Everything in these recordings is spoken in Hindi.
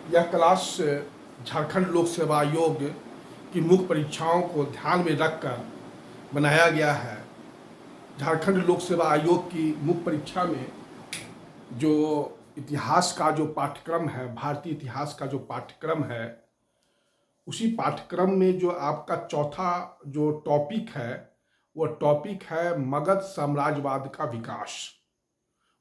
यह क्लास झारखंड लोक सेवा आयोग की मुख्य परीक्षाओं को ध्यान में रखकर बनाया गया है। झारखंड लोक सेवा आयोग की मुख्य परीक्षा में जो इतिहास का जो पाठ्यक्रम है, भारतीय इतिहास का जो पाठ्यक्रम है, उसी पाठ्यक्रम में जो आपका चौथा जो टॉपिक है, वो टॉपिक है मगध साम्राज्यवाद का विकास।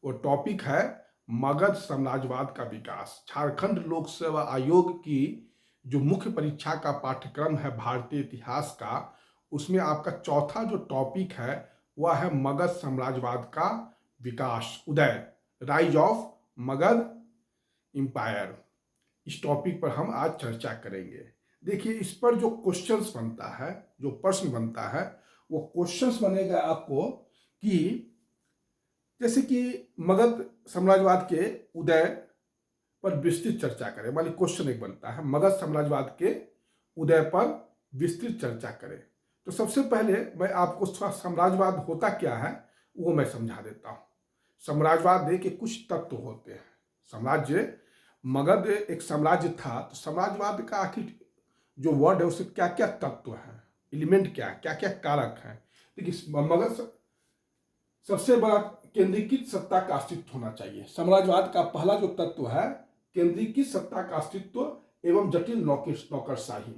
वो टॉपिक है मगध साम्राज्यवाद का विकास। झारखंड लोक सेवा आयोग की जो मुख्य परीक्षा का पाठ्यक्रम है भारतीय इतिहास का, उसमें आपका चौथा जो टॉपिक है वह है मगध साम्राज्यवाद का विकास, उदय, राइज ऑफ मगध एम्पायर। इस टॉपिक पर हम आज चर्चा करेंगे। देखिए, इस पर जो क्वेश्चंस बनता है, जो प्रश्न बनता है, वो क्वेश्चंस बनेगा आपको कि जैसे कि मगध साम्राज्यवाद के उदय पर विस्तृत चर्चा करें। मान ली क्वेश्चन एक बनता है, मगध साम्राज्यवाद के उदय पर विस्तृत चर्चा करें। तो सबसे पहले मैं आपको थोड़ा साम्राज्यवाद होता क्या है वो मैं समझा देता हूँ। साम्राज्यवाद के कुछ तत्व होते हैं। साम्राज्य, मगध एक साम्राज्य था, तो साम्राज्यवाद का आखिर जो वर्ड है उससे क्या क्या तत्व है, एलिमेंट क्या क्या कारक है। देखिए, मगध सबसे बड़ा केंद्रीकृत सत्ता का अस्तित्व होना चाहिए। साम्राज्यवाद का पहला जो तत्व है केंद्रीकृत सत्ता का अस्तित्व एवं जटिल नौकरशाही।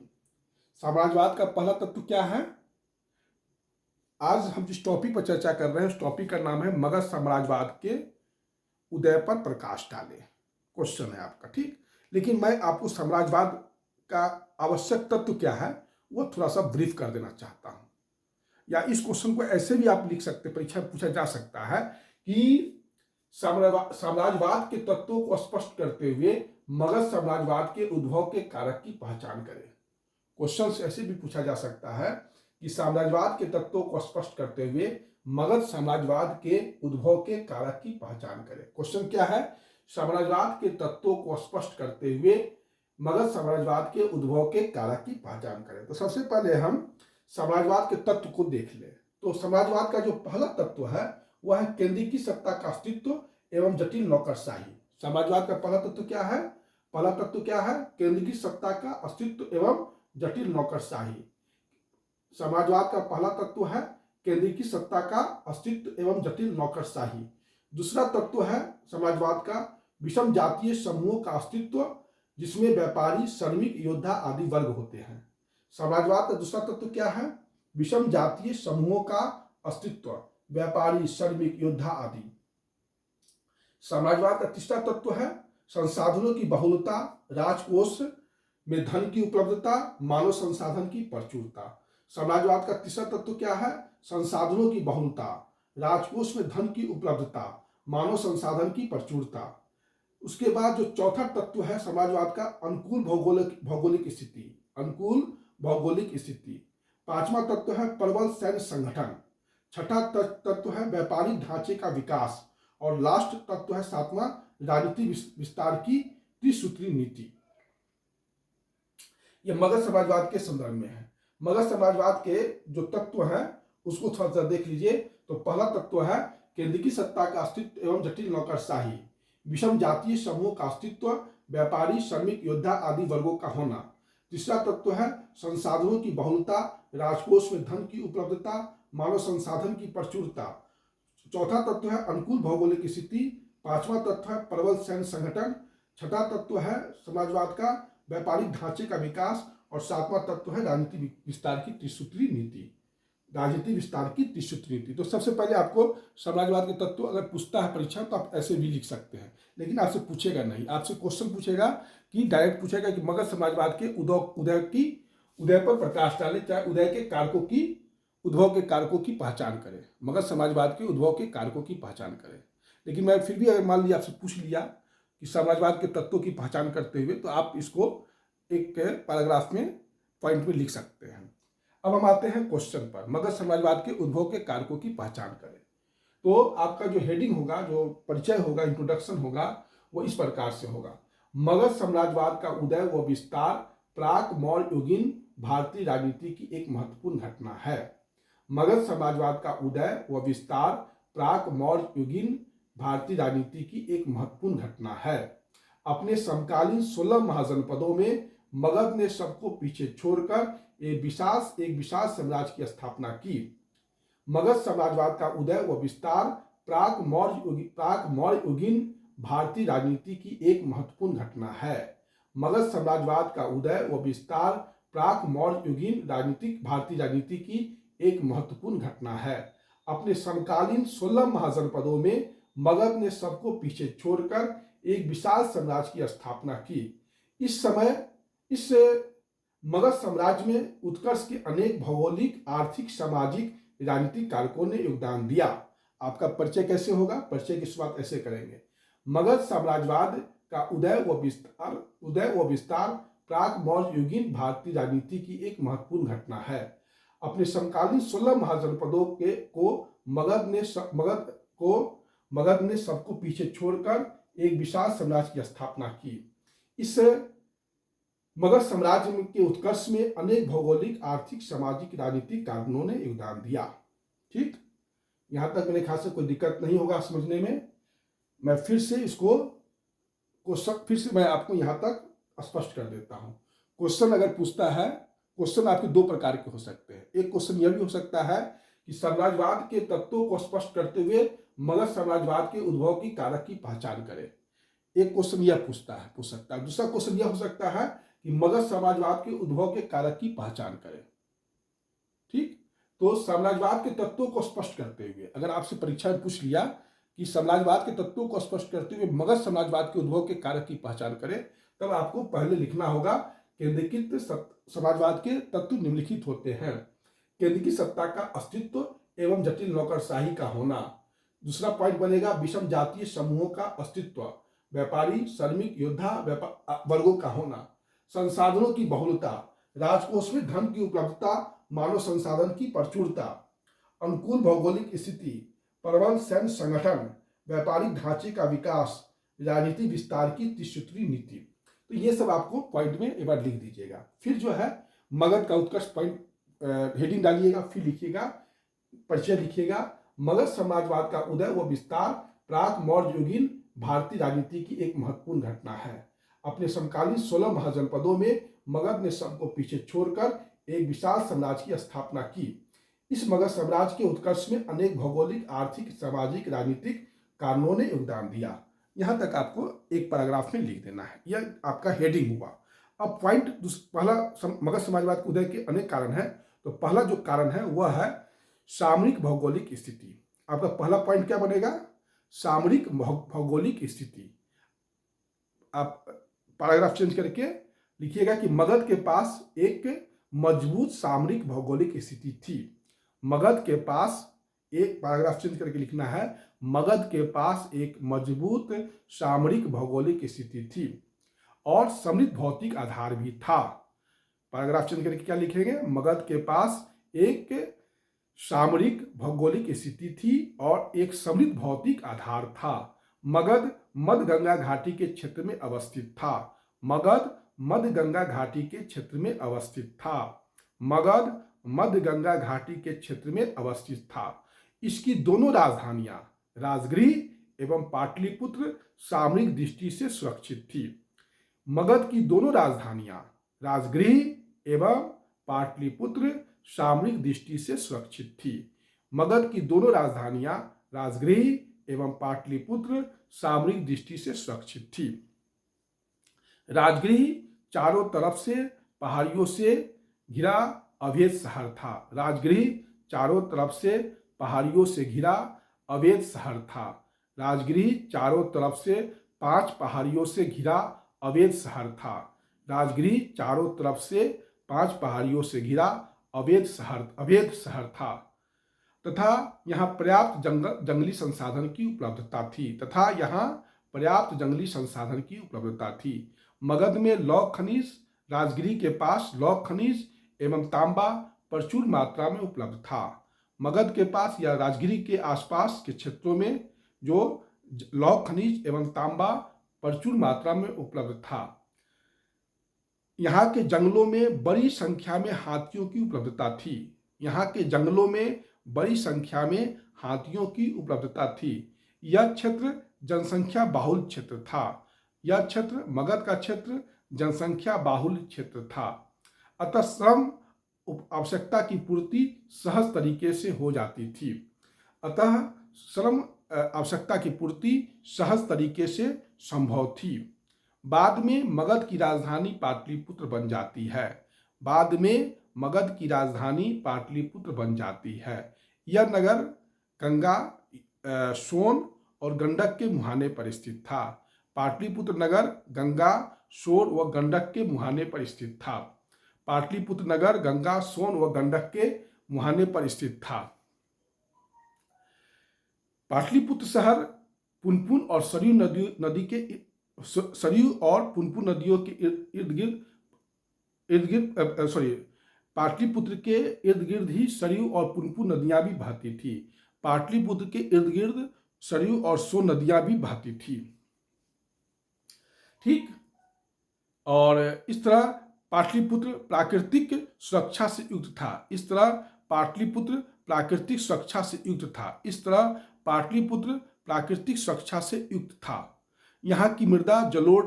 साम्राज्यवाद का पहला तत्व क्या है? आज हम जिस टॉपिक पर चर्चा कर रहे हैं उस टॉपिक का नाम है मगध साम्राज्यवाद के उदय पर प्रकाश डाले। क्वेश्चन है आपका, ठीक। लेकिन मैं आपको साम्राज्यवाद का आवश्यक तत्व क्या है वो थोड़ा सा ब्रीफ कर देना चाहता हूं। या इस क्वेश्चन को ऐसे भी आप लिख सकते, परीक्षा में पूछा जा सकता है कि साम्राज्यवाद के तत्वों को स्पष्ट करते हुए मगध साम्राज्यवाद के उद्भव के कारक की पहचान करें। क्वेश्चन ऐसे भी पूछा जा सकता है कि साम्राज्यवाद के तत्वों को स्पष्ट करते हुए मगध साम्राज्यवाद के उद्भव के कारक की पहचान करें। क्वेश्चन क्या है? साम्राज्यवाद के तत्वों को स्पष्ट करते हुए मगध साम्राज्यवाद के उद्भव के कारक की पहचान करें। तो सबसे पहले हम साम्राज्यवाद के तत्व को देख ले। तो साम्राज्यवाद का जो पहला तत्व है वह है केंद्रीकृत सत्ता का अस्तित्व एवं जटिल नौकरशाही। साम्राज्यवाद का पहला तत्व क्या है? पहला तत्व क्या है? केंद्रीकृत सत्ता का अस्तित्व एवं जटिल नौकरशाही। साम्राज्यवाद का पहला तत्व है केंद्रीकृत सत्ता का अस्तित्व एवं जटिल नौकरशाही। दूसरा तत्व है समाजवाद का विषम जातीय समूहों का अस्तित्व, जिसमें व्यापारी, श्रमिक, योद्धा आदि वर्ग होते हैं। समाजवाद का दूसरा तत्व क्या है? विषम जातीय समूहों का अस्तित्व, व्यापारी, श्रमिक, योद्धा आदि। समाजवाद का तीसरा तत्व है संसाधनों की बहुलता, राजकोष में धन की उपलब्धता, मानव संसाधन की प्रचुरता। समाजवाद का तीसरा तत्व क्या है? संसाधनों की बहुलता, राजकोष में धन की उपलब्धता, मानव संसाधन की प्रचुरता। उसके बाद जो चौथा तत्व है समाजवाद का अनुकूल भौगोलिक स्थिति, अनुकूल भौगोलिक स्थिति। पांचवा तत्व है प्रबल सैन्य संगठन। छठा तत्व है व्यापारिक ढांचे का विकास। और लास्ट तत्व है सातवां राजनीति विस्तार की त्रिसूत्री नीति। यह मगध समाजवाद के संदर्भ में है। मगध समाजवाद के जो तत्व हैं उसको थोड़ा सा देख लीजिए। तो पहला तत्व है केंद्रीकृत सत्ता का अस्तित्व एवं जटिल नौकरशाही, विषम जातीय समूह का अस्तित्व, व्यापारी, श्रमिक, योद्धा आदि वर्गों का होना। तीसरा तत्व है संसाधनों की बहुलता, राजकोष में धन की उपलब्धता, मानव संसाधन की प्रचुरता। चौथा तत्व है अनुकूल भौगोलिक स्थिति। पांचवा तत्व है प्रबल सैन्य संगठन। छठा तत्व है समाजवाद का व्यापारिक ढांचे का विकास। और सातवां तत्व है राजनीति विस्तार की त्रिसूत्री नीति, राजनीति विस्तार की त्रिसूत्री नीति। तो सबसे पहले आपको समाजवाद के तत्व अगर पूछता है परीक्षा तो आप ऐसे भी लिख सकते हैं, लेकिन आपसे पूछेगा नहीं। आपसे क्वेश्चन पूछेगा कि डायरेक्ट पूछेगा कि मगध समाजवाद के उदय पर प्रकाश डाले, चाहे उदय के कारकों की, उद्भव के कारकों की पहचान करें। मगध समाजवाद के उद्भव के कारकों की पहचान करें। लेकिन मैं फिर भी अगर मान लिया आपसे पूछ लिया कि समाजवाद के तत्वों की पहचान करते हुए, तो आप इसको एक पैराग्राफ में पॉइंट में लिख सकते हैं। अब हम आते हैं क्वेश्चन पर। मगध समाजवाद के उद्भव के कारकों की पहचान करें। तो आपका जो हेडिंग होगा, जो परिचय होगा, इंट्रोडक्शन होगा, वो इस प्रकार से होगा। मगध साम्राज्यवाद का उदय व विस्तार प्राक मौर्य युगीन भारतीय राजनीति की एक महत्वपूर्ण घटना है। मगध समाजवाद का उदय व विस्तार प्राक मौर्य युगीन भारतीय राजनीति की एक महत्वपूर्ण घटना है। अपने समकालीन 16 महाजनपदों में मगध ने सबको पीछे छोड़कर एक विशाल साम्राज्य की स्थापना की। मगध साम्राज्यवाद का उदय व विस्तार प्राक मौर्य युगीन भारतीय राजनीति की एक महत्वपूर्ण घटना है। मगध साम्राज्यवाद का उदय व विस्तार प्राक मौर्य युगीन भारतीय राजनीति की एक महत्वपूर्ण घटना है। अपने समकालीन 16 महाजनपदों में मगध ने सबको पीछे छोड़कर एक विशाल साम्राज्य की स्थापना की। इस मगध साम्राज्य में उत्कर्ष के अनेक भौगोलिक, आर्थिक, सामाजिक, राजनीतिक कारकों ने योगदान दिया। आपका परिचय कैसे होगा? परिचय की शुरुआत ऐसे करेंगे। मगध साम्राज्यवाद का उदय व विस्तार प्राक मौर्य युगीन भारतीय राजनीति की एक महत्वपूर्ण घटना है। अपने समकालीन 16 महाजनपदों को मगध ने सबको पीछे छोड़कर एक विशाल साम्राज्य की स्थापना की। इस मगध साम्राज्य के उत्कर्ष में अनेक भौगोलिक, आर्थिक, सामाजिक, राजनीतिक कारणों ने योगदान दिया। ठीक, यहां तक मेरे ख्याल से कोई दिक्कत नहीं होगा समझने में। मैं फिर से मैं आपको यहां तक स्पष्ट कर देता हूं। क्वेश्चन अगर पूछता है, क्वेश्चन आपके दो प्रकार के हो सकते हैं। एक क्वेश्चन यह भी हो सकता है कि साम्राज्यवाद के तत्वों को स्पष्ट करते हुए मगध साम्राज्यवाद के उद्भव की कारक की पहचान करें। एक क्वेश्चन यह पूछ सकता है। दूसरा क्वेश्चन यह हो सकता है कि मगध साम्राज्यवाद के उद्भव के कारक की पहचान करें। ठीक, तो साम्राज्यवाद के तत्वों को स्पष्ट करते हुए अगर आपसे परीक्षा में पूछ लिया कि साम्राज्यवाद के तत्वों को स्पष्ट करते हुए मगध साम्राज्यवाद के उद्भव के कारक की पहचान करें, तब आपको पहले लिखना होगा केंद्रीकृत साम्राज्यवाद के तत्व निम्नलिखित होते हैं। केंद्रीकृत सत्ता का अस्तित्व एवं जटिल नौकरशाही का होना। दूसरा पॉइंट बनेगा विषम जातीय समूहों का अस्तित्व, व्यापारी, श्रमिक, योद्धा वर्गों का होना, संसाधनों की बहुलता, राजकोष में धन की उपलब्धता, मानव संसाधन की प्रचुरता, अनुकूल भौगोलिक स्थिति, प्रबल सैन्य संगठन, व्यापारिक ढांचे का विकास, राजनीति विस्तार की त्रिसूत्री नीति। तो ये सब आपको पॉइंट में एक बार लिख दीजिएगा। फिर जो है मगध का उत्कर्ष पॉइंट हेडिंग डालिएगा, फिर लिखिएगा, परिचय लिखिएगा। मगध साम्राज्यवाद का उदय व विस्तार प्राक मौर्य युगीन भारतीय राजनीति की एक महत्वपूर्ण घटना है। अपने समकालीन 16 महाजनपदों में मगध ने सबको पीछे छोड़कर एक विशाल साम्राज्य की स्थापना की। इस मगध साम्राज्य के उत्कर्ष में अनेक भौगोलिक, आर्थिक, सामाजिक, राजनीतिक कारणों ने योगदान दिया। यहां तक आपको एक पैराग्राफ में लिख देना है। यह आपका हेडिंग हुआ। अब पॉइंट पहला, मगध साम्राज्यवाद के उदय के अनेक कारण हैं। तो पहला जो कारण है वह है सामरिक भौगोलिक स्थिति। आपका पहला पॉइंट क्या बनेगा? सामरिक भौगोलिक स्थिति। आप पैराग्राफ चेंज करके लिखिएगा कि मगध के पास एक मजबूत सामरिक भौगोलिक स्थिति थी। मगध के पास एक, पैराग्राफ चेंज करके लिखना है, मगध के पास एक मजबूत सामरिक भौगोलिक स्थिति थी और समृद्ध भौतिक आधार भी था। पैराग्राफ चेंज करके क्या लिखेंगे? मगध के पास एक सामरिक भौगोलिक स्थिति थी और एक समृद्ध भौतिक आधार था। मगध मध्य गंगा घाटी के क्षेत्र में अवस्थित था। मगध मध्य गंगा घाटी के क्षेत्र में अवस्थित था। मगध मध्य गंगा घाटी के क्षेत्र में अवस्थित था। इसकी दोनों राजधानियां राजगृह एवं पाटलिपुत्र सामरिक दृष्टि से सुरक्षित थी। मगध की दोनों राजधानियां राजगृह एवं पाटलिपुत्र सामरिक दृष्टि से सुरक्षित थी। मगध की दोनों राजधानियां राजगृह एवं पाटलिपुत्र सामरिक दृष्टि से सुरक्षित थी। राजगृह चारों तरफ से पहाड़ियों से घिरा अवैध शहर था। राजगृह चारों तरफ से पहाड़ियों से घिरा अवैध शहर था। राजगृह चारों तरफ से 5 पहाड़ियों से घिरा अवैध शहर था। राजगृह चारों तरफ से 5 पहाड़ियों से घिरा अवैध शहर था तथा यहाँ पर्याप्त जंगली संसाधन की उपलब्धता थी। मगध में लौह खनिज, राजगृह के पास लौह खनिज एवं तांबा प्रचुर मात्रा में उपलब्ध था। मगध के पास या राजगृह के आसपास के क्षेत्रों में जो लौह खनिज एवं तांबा प्रचुर मात्रा में उपलब्ध था। यहाँ के जंगलों में बड़ी संख्या में हाथियों की उपलब्धता थी। यहाँ के जंगलों में बड़ी संख्या में हाथियों की उपलब्धता थी। यह क्षेत्र जनसंख्या बाहुल क्षेत्र था। यह क्षेत्र मगध का क्षेत्र जनसंख्या बाहुल्य क्षेत्र था, अतः श्रम आवश्यकता की पूर्ति सहज तरीके से हो जाती थी। अतः श्रम आवश्यकता की पूर्ति सहज तरीके से संभव थी। बाद में मगध की राजधानी पाटलिपुत्र बन जाती है। बाद में मगध की राजधानी पाटलिपुत्र बन जाती है। यह नगर गंगा, सोन और गंडक के मुहाने पर स्थित था। पाटलिपुत्र नगर गंगा, सोन व गंडक के मुहाने पर स्थित था। पाटलिपुत्र नगर गंगा, सोन व गंडक के मुहाने पर स्थित था। पाटलिपुत्र शहर पुनपुन और सरयू नदी के सरयू और पुनपुन नदियों के इर्द गिर्द पाटलिपुत्र के इर्द गिर्द ही सरयू और पुनपुन नदियां भी बहती थी। पाटलिपुत्र के इर्द गिर्द सरयू और सोन नदियां भी बहती थी। ठीक, और इस तरह पाटलिपुत्र प्राकृतिक सुरक्षा से युक्त था। इस तरह पाटलिपुत्र प्राकृतिक सुरक्षा से युक्त था। इस तरह पाटलिपुत्र प्राकृतिक सुरक्षा से युक्त था। यहाँ की मृदा जलोढ़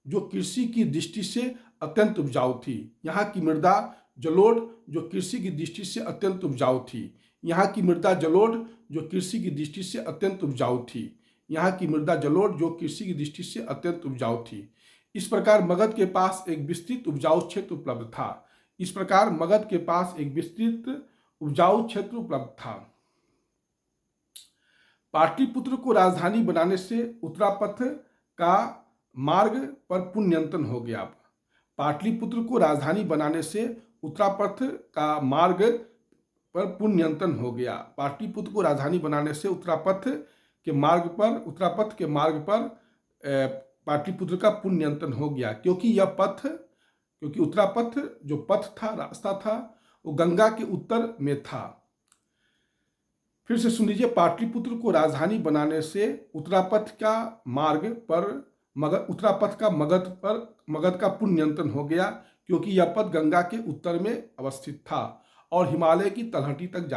जो कृषि की दृष्टि से अत्यंत उपजाऊ थी। यहाँ की मृदा जलोढ़ जो कृषि की दृष्टि से अत्यंत उपजाऊ थी। यहाँ की मृदा जलोढ़ जो कृषि की दृष्टि से अत्यंत उपजाऊ थी। यहाँ की मृदा जलोढ़ जो कृषि की दृष्टि से अत्यंत उपजाऊ थी। इस प्रकार मगध के पास एक विस्तृत उपजाऊ क्षेत्र उपलब्ध था। इस प्रकार मगध के पास एक विस्तृत उपजाऊ क्षेत्र उपलब्ध था। पाटलिपुत्र को राजधानी बनाने से उत्तरापथ का मार्ग पर पूर्ण नियंत्रण हो गया। पाटलिपुत्र को राजधानी बनाने से उत्तरापथ का मार्ग पर पूर्ण नियंत्रण हो गया। पाटलिपुत्र को राजधानी बनाने से उत्तरापथ के मार्ग पर पाटलिपुत्र का पूर्ण नियंत्रण हो गया, क्योंकि उत्तरापथ जो पथ था, रास्ता था, वो गंगा के उत्तर में था। फिर से सुन लीजिए, पाटलिपुत्र को राजधानी बनाने से उत्तरापथ का मार्ग पर मगध का पूर्ण नियंत्रण हो गया, क्योंकि यह पथ गंगा के उत्तर में अवस्थित था और हिमालय की तलहटी तक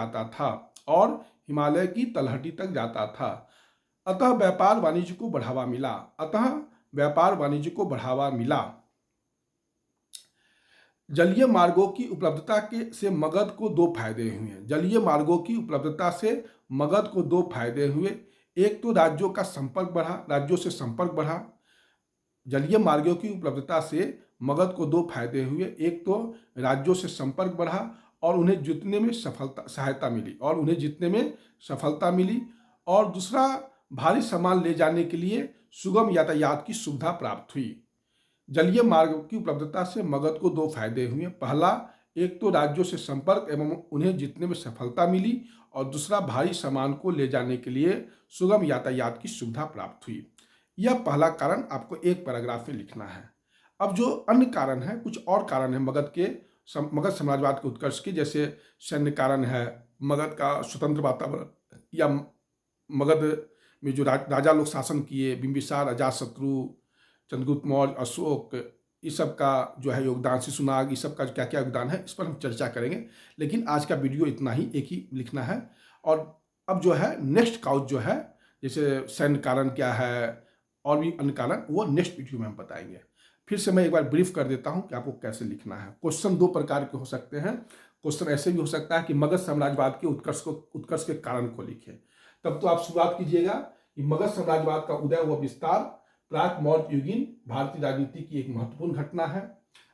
जाता था। अतः व्यापार वाणिज्य को बढ़ावा मिला। जलीय मार्गों की उपलब्धता से मगध को दो फायदे हुए। एक तो राज्यों से संपर्क बढ़ा। जलीय मार्गों की उपलब्धता से मगध को दो फायदे हुए। एक तो राज्यों से संपर्क बढ़ा और उन्हें जीतने में सफलता मिली, और दूसरा भारी सामान ले जाने के लिए सुगम यातायात की सुविधा प्राप्त हुई। जलीय मार्ग की उपलब्धता से मगध को दो फायदे हुए। पहला, एक तो राज्यों से संपर्क एवं उन्हें जीतने में सफलता मिली, और दूसरा भारी सामान को ले जाने के लिए सुगम यातायात की सुविधा प्राप्त हुई। यह पहला कारण आपको एक पैराग्राफ में लिखना है। अब जो अन्य कारण है, कुछ और कारण है मगध साम्राज्यवाद के उत्कर्ष के, जैसे सैन्य कारण है, मगध का स्वतंत्र वातावरण, या मगध में जो राजा लोग शासन किए, बिंबिसार, अजातशत्रु, चंद्रगुप्त मौर्य, अशोक, इस सब का जो है योगदान, शिशुनाग, इस सब का क्या क्या योगदान है, इस पर हम चर्चा करेंगे। लेकिन आज का वीडियो इतना ही, एक ही लिखना है। और अब जो है नेक्स्ट काउज जो है, जैसे सैन्य कारण क्या है और भी अन्य कारण, वो नेक्स्ट वीडियो में हम बताएंगे। फिर से मैं एक बार ब्रीफ कर देता हूं कि आपको कैसे लिखना है। क्वेश्चन दो प्रकार के हो सकते हैं। क्वेश्चन ऐसे भी हो सकता है कि मगध साम्राज्यवाद के उत्कर्ष के कारण को लिखें। तब तो आप शुरुआत कीजिएगा कि मगध साम्राज्यवाद का उदय व विस्तार प्राक मौर्य युगीन भारतीय राजनीति की एक महत्वपूर्ण घटना है।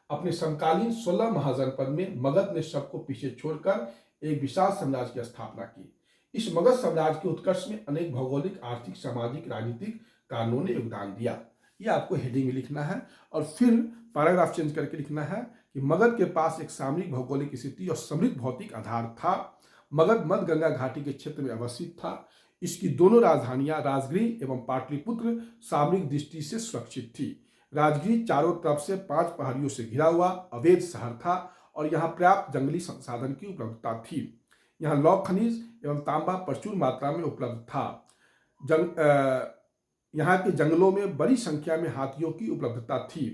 अपने समकालीन 16 महाजनपद में मगध ने सबको पीछे छोड़कर एक विशाल साम्राज्य की स्थापना की। इस मगध साम्राज्य के उत्कर्ष में अनेक भौगोलिक, आर्थिक, सामाजिक, राजनीतिक कारणों ने योगदान दिया। यह आपको हेडिंग में लिखना है, और फिर पैराग्राफ चेंज करके लिखना है कि मगध के पास एक सामरिक भौगोलिक स्थिति और समृद्ध भौतिक आधार था। मगध मध्य गंगा घाटी के क्षेत्र में अवस्थित था। इसकी दोनों राजधानियां राजगृह एवं पाटलिपुत्र सामरिक दृष्टि से सुरक्षित थी। राजगृह चारों तरफ से 5 पहाड़ियों से घिरा हुआ अवैध शहर था और यहाँ पर्याप्त जंगली संसाधन की उपलब्धता थी। यहाँ लौह खनिज एवं तांबा प्रचुर मात्रा में उपलब्ध था। यहाँ के जंगलों में बड़ी संख्या में हाथियों की उपलब्धता थी।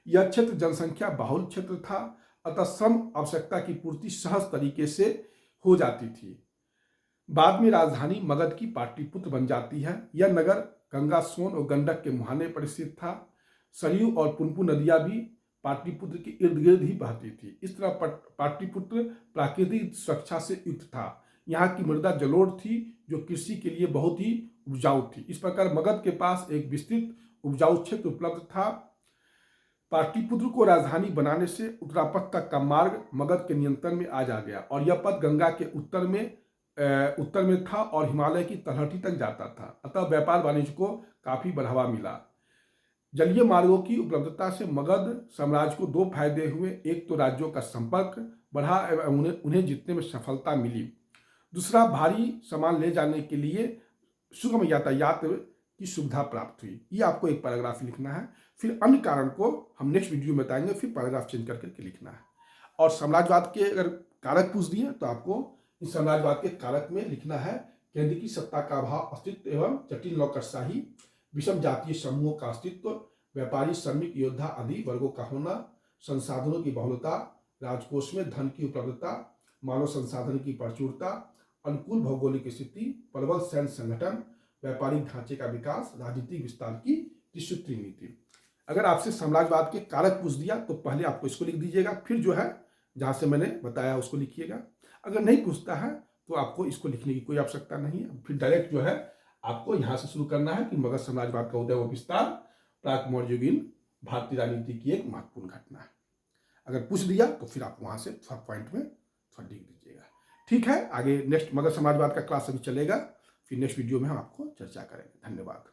यह क्षेत्र जनसंख्या बाहुल क्षेत्र था, अतः श्रम आवश्यकता की पूर्ति सहज तरीके से हो जाती थी। बाद में राजधानी मगध की पाटलिपुत्र बन जाती है। यह नगर गंगा, सोन और गंडक के मुहाने पर स्थित था। सरयू और पुनपुन नदियां भी पाटलिपुत्र के इर्द गिर्द ही बहती थी। इस तरह पाटलिपुत्र प्राकृतिक सुरक्षा से युक्त था। यहाँ की मृदा जलोढ़ थी जो कृषि के लिए बहुत ही उपजाऊ थी। इस प्रकार मगध के पास एक विस्तृत उपजाऊ क्षेत्र उपलब्ध था। पाटलिपुत्र को राजधानी बनाने से उत्तरापथ तक का मार्ग मगध के नियंत्रण में आ गया और यह पथ गंगा के उत्तर में था और हिमालय की तलहटी तक जाता था। अतः व्यापार वाणिज्य को काफी बढ़ावा मिला। जलीय मार्गों की उपलब्धता से मगध साम्राज्य को दो फायदे हुए। एक तो राज्यों का संपर्क बढ़ा एवं उन्हें जीतने में सफलता मिली। दूसरा, भारी सामान ले जाने के लिए सुगम यातायात की सुविधा प्राप्त हुई। ये आपको एक पैराग्राफ लिखना है, फिर अन्य कारण को हम नेक्स्ट वीडियो में बताएंगे, फिर पैराग्राफ चेंज करके लिखना है। और साम्राज्यवाद के अगर कारक पूछ दिए तो आपको इस साम्राज्यवाद के कारक में लिखना है केंद्र की सत्ता का अभाव, अस्तित्व एवं जटिल नौकरशाही, विषम जातीय समूहों का अस्तित्व, व्यापारी, श्रमिक, योद्धा आदि वर्गों का होना, संसाधनों की बहुलता, राजकोष में धन की उपलब्धता, मानव संसाधन की प्रचुरता, अनुकूल भौगोलिक स्थिति, प्रबल सैन्य संगठन, व्यापारिक ढांचे का विकास, राजनीतिक विस्तार की त्रिसूत्री नीति। अगर आपसे साम्राज्यवाद के कारक पूछ दिया तो पहले आपको इसको लिख दीजिएगा, फिर जो है जहां से मैंने बताया उसको लिखिएगा। अगर नहीं पूछता है तो आपको इसको लिखने की कोई आवश्यकता नहीं है, फिर डायरेक्ट जो है आपको यहां से शुरू करना है कि मगध साम्राज्यवाद का उदय व विस्तार प्राक मौर्ययुगीन भारतीय राजनीति की एक महत्वपूर्ण घटना है। अगर पूछ दिया तो फिर आप वहां से थर्ड पॉइंट में थोड़ा लिख दीजिएगा। ठीक है, आगे नेक्स्ट मगध साम्राज्यवाद का क्लास अभी चलेगा, फिर नेक्स्ट वीडियो में हम आपको चर्चा करेंगे। धन्यवाद।